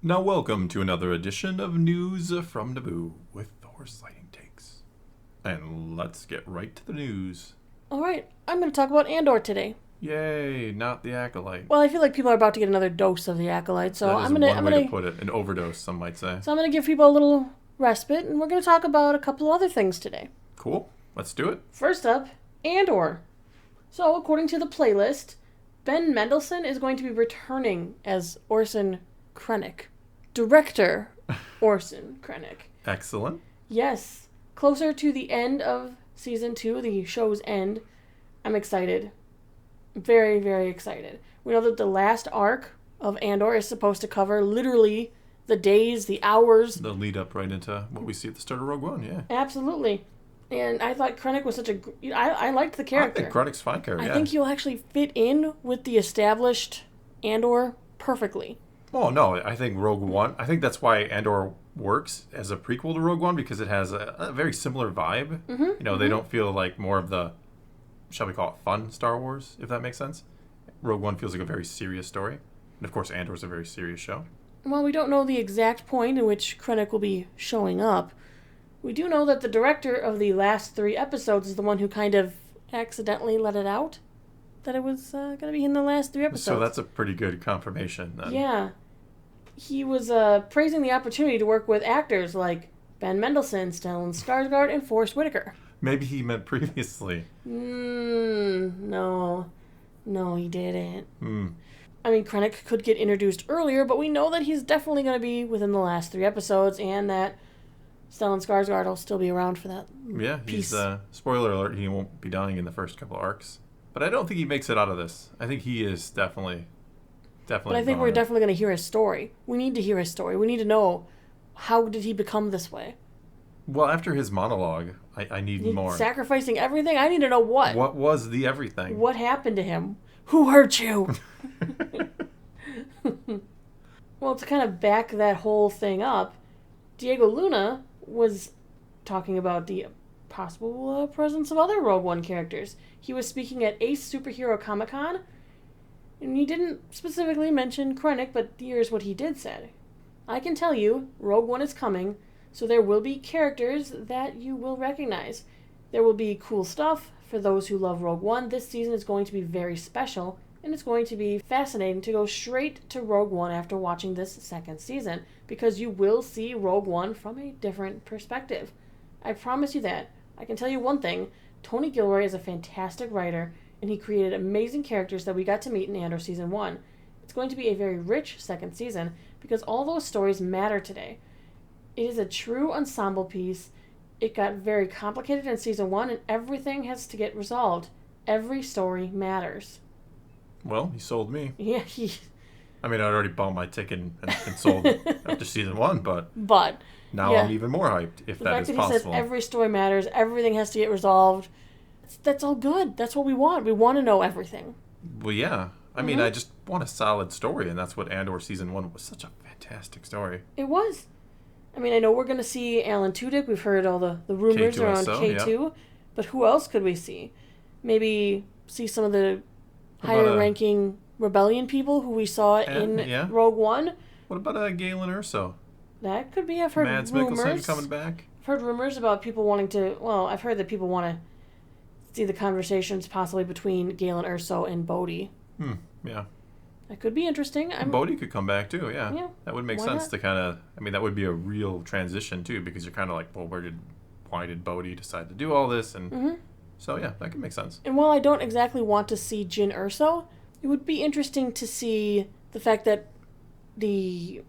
Now welcome to another edition of News from Naboo with horse lighting takes. And let's get right to the news. Alright, I'm going to talk about Andor today. Yay, not the Acolyte. Well, I feel like people are about to get another dose of the Acolyte, so That is I'm going one way to put it. An overdose, some might say. So I'm going to give people a little respite, and we're going to talk about a couple other things today. Cool. Let's do it. First up, Andor. So, according to the playlist, Ben Mendelsohn is going to be returning as Orson Krennic. Director Orson Krennic. Excellent. Yes. Closer to the end of Season 2, the show's end, I'm excited. Very, very excited. We know that the last arc of Andor is supposed to cover literally the days, the hours. The lead up right into what we see at the start of Rogue One, yeah. Absolutely. And I thought Krennic was such a... I liked the character. I think Krennic's fine character, yeah. I think he'll actually fit in with the established Andor perfectly. Oh, no, I think Rogue One... I think that's why Andor works as a prequel to Rogue One, because it has a very similar vibe. Mm-hmm, You know, they don't feel like more of the, shall we call it, fun Star Wars, if that makes sense. Rogue One feels like a very serious story. And, of course, Andor's a very serious show. While we don't know the exact point in which Krennic will be showing up, we do know that the director of the last 3 episodes is the one who kind of accidentally let it out that it was going to be in the last 3 episodes. So that's a pretty good confirmation, then. Yeah. He was praising the opportunity to work with actors like Ben Mendelsohn, Stellan Skarsgård, and Forrest Whitaker. Maybe he meant previously. No, he didn't. Hmm. I mean, Krennic could get introduced earlier, but we know that he's definitely going to be within the last 3 episodes, and that Stellan Skarsgård will still be around for that Yeah, piece. he's, spoiler alert, he won't be dying in the first couple arcs. But I don't think he makes it out of this. I think he is definitely But I think we're definitely going to hear his story. We need to hear his story. We need to know, how did he become this way? Well, after his monologue, I need more. Sacrificing everything? I need to know what. What was the everything? What happened to him? Who hurt you? Well, to kind of back that whole thing up, Diego Luna was talking about the possible presence of other Rogue One characters. He was speaking at Ace Superhero Comic-Con, and he didn't specifically mention Krennic, but here's what he did say. I can tell you, Rogue One is coming, so there will be characters that you will recognize. There will be cool stuff for those who love Rogue One. This season is going to be very special, and it's going to be fascinating to go straight to Rogue One after watching this second season, because you will see Rogue One from a different perspective. I promise you that. I can tell you one thing, Tony Gilroy is a fantastic writer, and he created amazing characters that we got to meet in Andor Season 1. It's going to be a very rich second season, because all those stories matter today. It is a true ensemble piece. It got very complicated in Season 1, and everything has to get resolved. Every story matters. Well, he sold me. Yeah, I mean, I'd already bought my ticket and sold after Season 1, but now yeah. I'm even more hyped, if The that fact is that possible. he says every story matters, everything has to get resolved, that's all good. That's what we want. We want to know everything. Well, yeah. I mean, I just want a solid story, and that's what Andor Season 1 was. Such a fantastic story. It was. I mean, I know we're going to see Alan Tudyk. We've heard all the rumors around K2. Yeah. But who else could we see? Maybe see some of the higher-ranking Rebellion people who we saw in Rogue One. What about Galen Erso? That could be. I've heard Mads rumors. Mikkelsen coming back? I've heard rumors about people wanting to... Well, I've heard that people want to see the conversations possibly between Galen Erso and Bodhi. Yeah. That could be interesting. Bodhi could come back, too, yeah. Yeah. That would make Why sense not? to kind of... I mean, that would be a real transition, too, because you're kind of like, well, why did Bodhi decide to do all this? And so, yeah, that could make sense. And while I don't exactly want to see Jyn Erso, it would be interesting to see the fact that the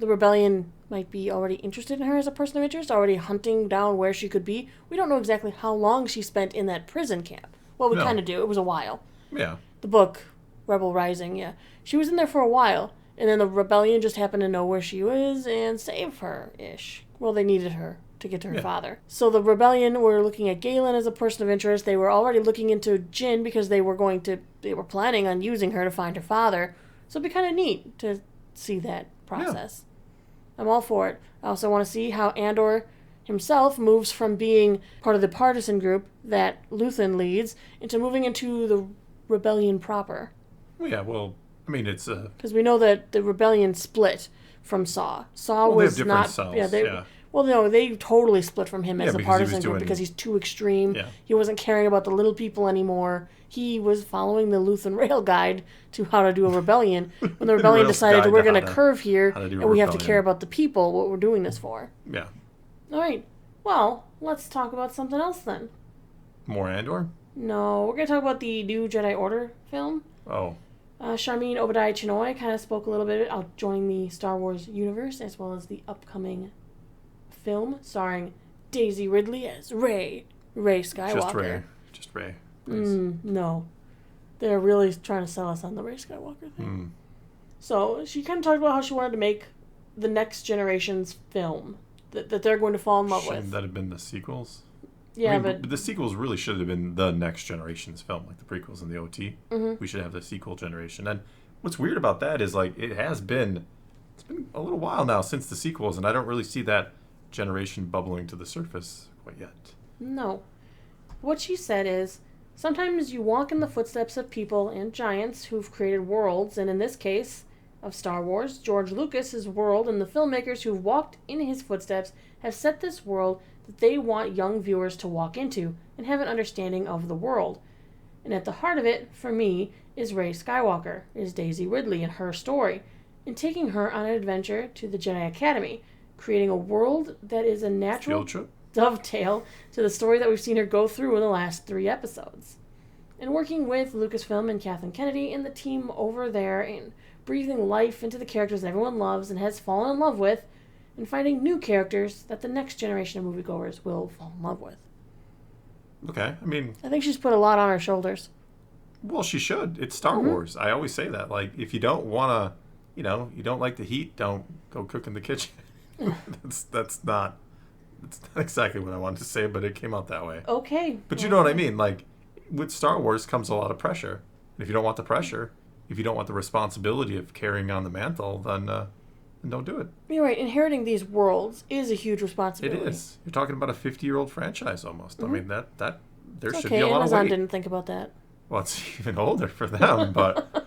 Rebellion might be already interested in her as a person of interest, already hunting down where she could be. We don't know exactly how long she spent in that prison camp. Well, we kind of do. It was a while. Yeah. The book, Rebel Rising, yeah. She was in there for a while, and then the Rebellion just happened to know where she was and save her-ish. Well, they needed her to get to her father. So the Rebellion were looking at Galen as a person of interest. They were already looking into Jyn because they were planning on using her to find her father. So it'd be kind of neat to see that process. Yeah. I'm all for it. I also want to see how Andor himself moves from being part of the partisan group that Luthen leads into moving into the Rebellion proper. Yeah, well, I mean, it's... Because we know that the Rebellion split from Saw. Saw Well, they have was different not. cells, Yeah, they. yeah. Well, no, they totally split from him Yeah, as a because he was partisan group doing- because he's too extreme. Yeah. He wasn't caring about the little people anymore. He was following the Lutheran Rail Guide to how to do a rebellion. When the rebellion Rail's decided guide we're to going how to to- curve here how to do a and we have to rebellion. care about the people, what we're doing this for. Yeah. All right. Well, let's talk about something else then. More Andor? No, we're going to talk about the new Jedi Order film. Oh. Sharmeen Obadiah-Chinoy kind of spoke a little bit about joining the Star Wars universe as well as the upcoming film starring Daisy Ridley as Rey Skywalker. Just Rey. Please. No. They're really trying to sell us on the Rey Skywalker thing. So she kind of talked about how she wanted to make the next generation's film that they're going to fall in love Shouldn't with. that have been the sequels? Yeah, I mean, but the sequels really should have been the next generation's film, like the prequels and the OT. Mhm. We should have the sequel generation. And what's weird about that is like it's been a little while now since the sequels, and I don't really see that generation bubbling to the surface quite yet. no. What she said is, sometimes you walk in the footsteps of people and giants who've created worlds, and in this case of Star Wars, George Lucas's world and the filmmakers who've walked in his footsteps have set this world that they want young viewers to walk into and have an understanding of the world. And at the heart of it, for me, is Rey Skywalker, is Daisy Ridley and her story, and taking her on an adventure to the Jedi Academy, creating a world that is a natural Field trip? dovetail to the story that we've seen her go through in the last 3 episodes. And working with Lucasfilm and Kathleen Kennedy and the team over there and breathing life into the characters that everyone loves and has fallen in love with, and finding new characters that the next generation of moviegoers will fall in love with. Okay, I mean, I think she's put a lot on her shoulders. well, she should. It's Star Wars. I always say that. Like, if you don't want to, you don't like the heat, don't go cook in the kitchen. That's not exactly what I wanted to say, but it came out that way. Okay. But you know what I mean? Like, with Star Wars comes a lot of pressure. And if you don't want the pressure, if you don't want the responsibility of carrying on the mantle, then don't do it. You're right. Inheriting these worlds is a huge It responsibility. is. You're talking about a 50-year-old franchise almost. I mean, that there It's should okay. be a lot Amazon of weight. didn't think about that. Well, it's even older for them, but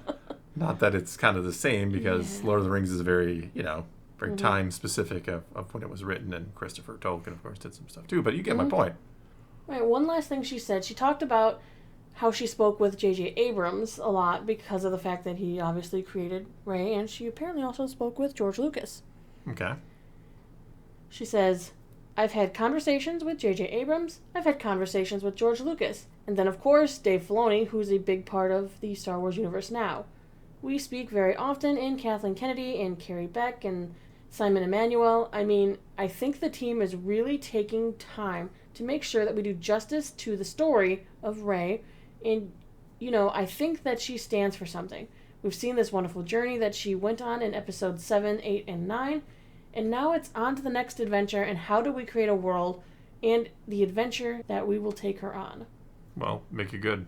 not that it's kind of the same because Lord of the Rings is very, very time specific of when it was written, and Christopher Tolkien, of course, did some stuff too. But you get my point. Right. One last thing she said. She talked about how she spoke with J.J. Abrams a lot because of the fact that he obviously created Rey, and she apparently also spoke with George Lucas. Okay. She says, I've had conversations with J.J. Abrams, I've had conversations with George Lucas, and then of course Dave Filoni, who's a big part of the Star Wars universe now. We speak very often in Kathleen Kennedy and Carrie Beck and Simon Emanuel. I mean, I think the team is really taking time to make sure that we do justice to the story of Rey, and, I think that she stands for something. We've seen this wonderful journey that she went on in episodes 7, 8, and 9, and now it's on to the next adventure, and how do we create a world and the adventure that we will take her on. Well, make it good.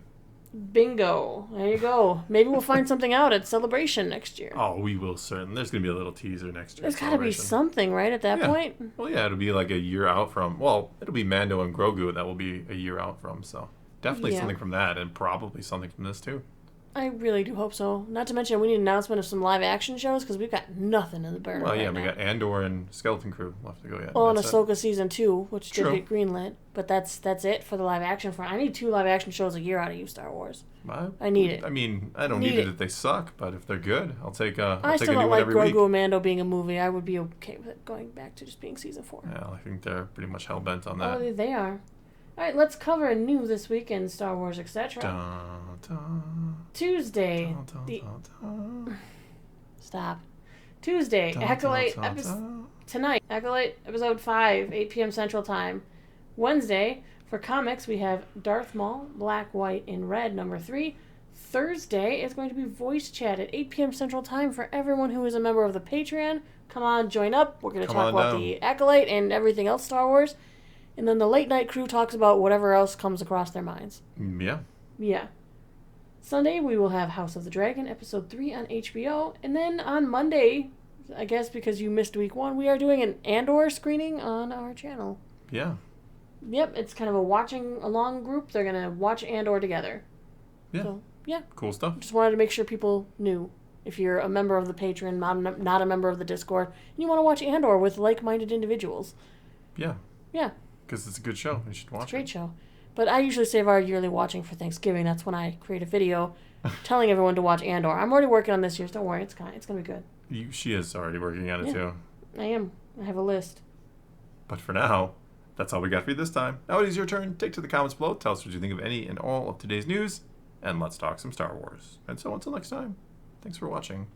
Bingo. There you go. Maybe we'll find something out at Celebration next year. Oh, we will certainly. There's going to be a little teaser next year. There's got to be something, right, at that Yeah. point? Well, yeah, it'll be like a year out from... Well, it'll be Mando and Grogu that will be a year out from, so... Definitely Yeah. something from that, and probably something from this, too. I really do hope so. Not to mention, we need an announcement of some live action shows, because we've got nothing in the burner Well, yeah, right we now. got Andor and Skeleton Crew left to go yet. Well, and That's it. Ahsoka Season 2, which True. did get greenlit. But that's it for the live action front. I need 2 live action shows a year out of you, Star Wars. I need it. I mean, I don't Need need it. it if they suck, but if they're good, I'll take I take still a new don't one like every Grogu week. and Mando being a movie. I would be okay with it going back to just being Season 4. Yeah, I think they're pretty much hell-bent on that. Oh, they are. All right, let's cover new this week in Star Wars, etc. Dun, dun, Tuesday. dun, dun, the dun, dun. Stop. Tuesday. Dun, Acolyte. dun, dun, dun. Tonight. Acolyte episode 5, 8 p.m. Central Time. Wednesday. For comics, we have Darth Maul, Black, White, and Red, number 3. Thursday is going to be voice chat at 8 p.m. Central Time for everyone who is a member of the Patreon. Come on, join up. We're going to Come talk on about down. the Acolyte and everything else Star Wars. And then the late night crew talks about whatever else comes across their minds. Yeah. Yeah. Sunday, we will have House of the Dragon, episode 3 on HBO. And then on Monday, I guess because you missed week 1, we are doing an Andor screening on our channel. Yeah. Yep, it's kind of a watching along group. They're going to watch Andor together. Yeah. So, yeah. Cool stuff. Just wanted to make sure people knew. If you're a member of the Patreon, not a member of the Discord, and you want to watch Andor with like-minded individuals. Yeah. Yeah. Because it's a good show. You should watch it. It's a great show. But I usually save our yearly watching for Thanksgiving. That's when I create a video telling everyone to watch Andor. I'm already working on this year's. Don't worry. It's going to be good. She is already working on it, too. I am. I have a list. But for now, that's all we got for you this time. Now it is your turn. Take to the comments below. Tell us what you think of any and all of today's news. And let's talk some Star Wars. And so until next time, thanks for watching.